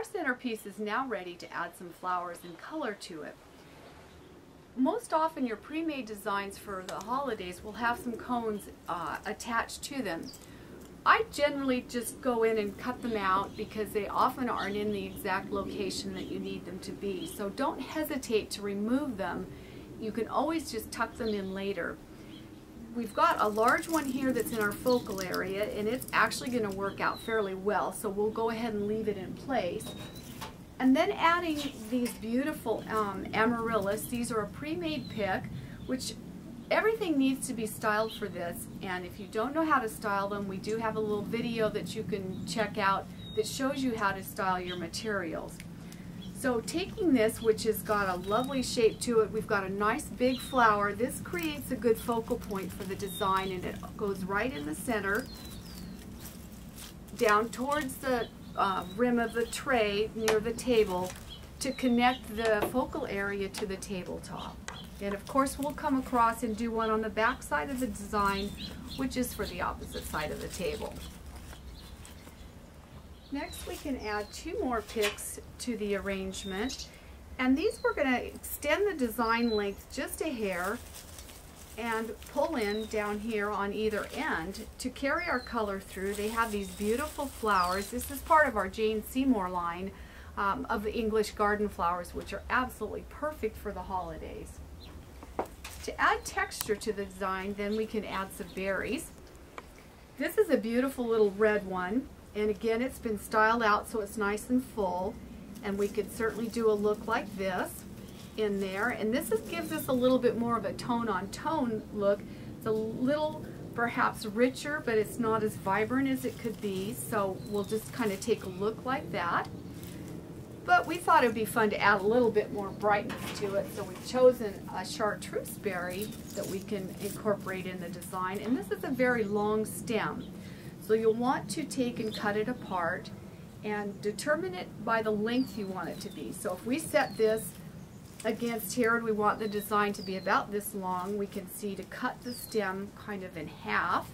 our centerpiece is now ready to add some flowers and color to it. Most often your pre-made designs for the holidays will have some cones attached to them. I generally just go in and cut them out because they often aren't in the exact location that you need them to be. So don't hesitate to remove them. You can always just tuck them in later. We've got a large one here that's in our focal area, and it's actually going to work out fairly well, so we'll go ahead and leave it in place. And then adding these beautiful amaryllis. These are a pre-made pick, which everything needs to be styled for this, and if you don't know how to style them, we do have a little video that you can check out that shows you how to style your materials. So taking this, which has got a lovely shape to it, we've got a nice big flower. This creates a good focal point for the design, and it goes right in the center, down towards the rim of the tray near the table to connect the focal area to the tabletop. And of course we'll come across and do one on the back side of the design, which is for the opposite side of the table. Next we can add 2 more picks to the arrangement, and these we're going to extend the design length just a hair and pull in down here on either end to carry our color through. They have these beautiful flowers. This is part of our Jane Seymour line of the English garden flowers, which are absolutely perfect for the holidays. To add texture to the design, then we can add some berries. This is a beautiful little red one, and again it's been styled out so it's nice and full, and we could certainly do a look like this in there, and this gives us a little bit more of a tone on tone look. It's a little perhaps richer, but it's not as vibrant as it could be, so we'll just kind of take a look like that. But we thought it would be fun to add a little bit more brightness to it, so we've chosen a chartreuse berry that we can incorporate in the design, and this is a very long stem. So you'll want to take and cut it apart and determine it by the length you want it to be. So if we set this against here and we want the design to be about this long, we can see to cut the stem kind of in half,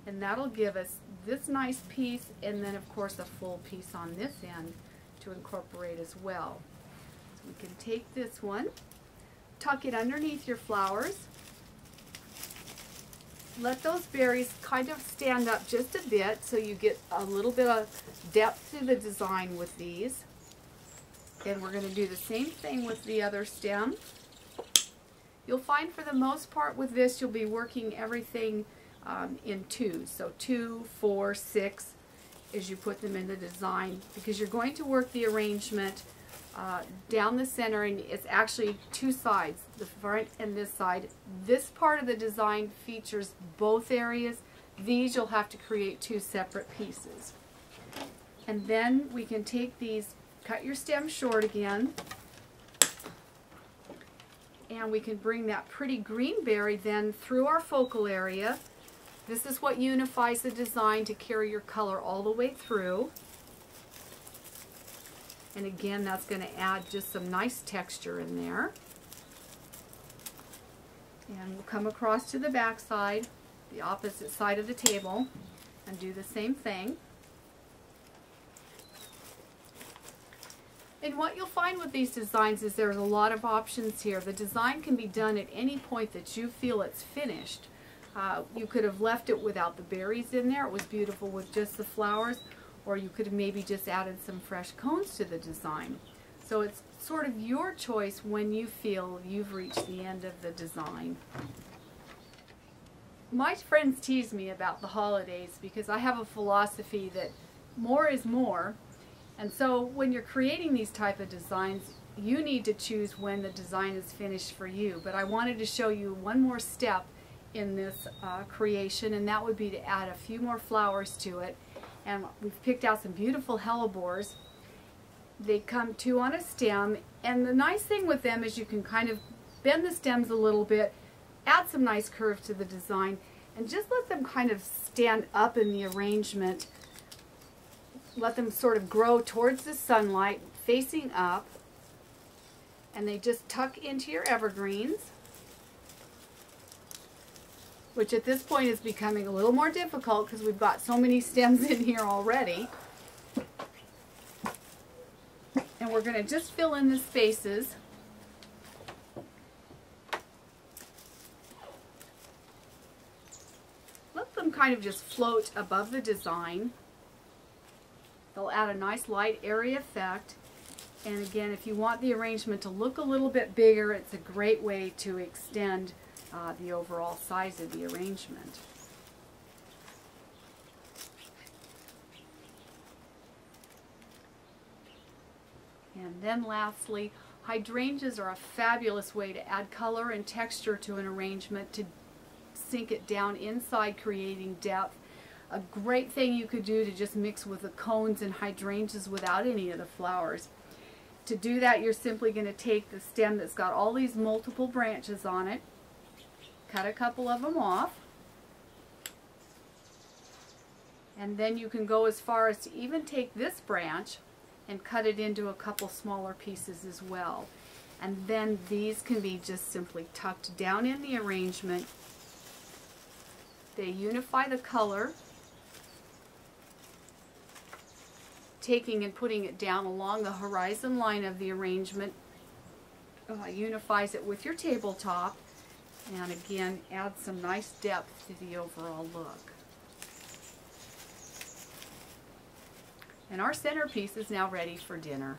and that'll give us this nice piece, and then of course a full piece on this end to incorporate as well. So we can take this one, tuck it underneath your flowers, let those berries kind of stand up just a bit so you get a little bit of depth to the design with these. And we're going to do the same thing with the other stem. You'll find for the most part with this you'll be working everything in twos. So 2, 4, 6 as you put them in the design, because you're going to work the arrangement down the center, and it's actually 2 sides, the front and this side. This part of the design features both areas. These you'll have to create 2 separate pieces. And then we can take these, cut your stem short again, and we can bring that pretty green berry then through our focal area. This is what unifies the design to carry your color all the way through. And again, that's going to add just some nice texture in there. And we'll come across to the back side, the opposite side of the table, and do the same thing. And what you'll find with these designs is there's a lot of options here. The design can be done at any point that you feel it's finished. You could have left it without the berries in there. It was beautiful with just the flowers. Or you could have maybe just added some fresh cones to the design. So it's sort of your choice when you feel you've reached the end of the design. My friends tease me about the holidays because I have a philosophy that more is more. And so when you're creating these type of designs, you need to choose when the design is finished for you. But I wanted to show you one more step in this creation, and that would be to add a few more flowers to it. And we've picked out some beautiful hellebores. They come 2 on a stem, and the nice thing with them is you can kind of bend the stems a little bit, add some nice curve to the design, and just let them kind of stand up in the arrangement. Let them sort of grow towards the sunlight, facing up, and they just tuck into your evergreens, which at this point is becoming a little more difficult because we've got so many stems in here already. And we're going to just fill in the spaces. Let them kind of just float above the design. They'll add a nice light airy effect. And again, if you want the arrangement to look a little bit bigger, it's a great way to extend the overall size of the arrangement. And then lastly, hydrangeas are a fabulous way to add color and texture to an arrangement, to sink it down inside, creating depth. A great thing you could do to just mix with the cones and hydrangeas without any of the flowers. To do that, you're simply going to take the stem that's got all these multiple branches on it, cut a couple of them off, and then you can go as far as to even take this branch and cut it into a couple smaller pieces as well. And then these can be just simply tucked down in the arrangement. They unify the color, taking and putting it down along the horizon line of the arrangement unifies it with your tabletop, and again adds some nice depth to the overall look. And our centerpiece is now ready for dinner.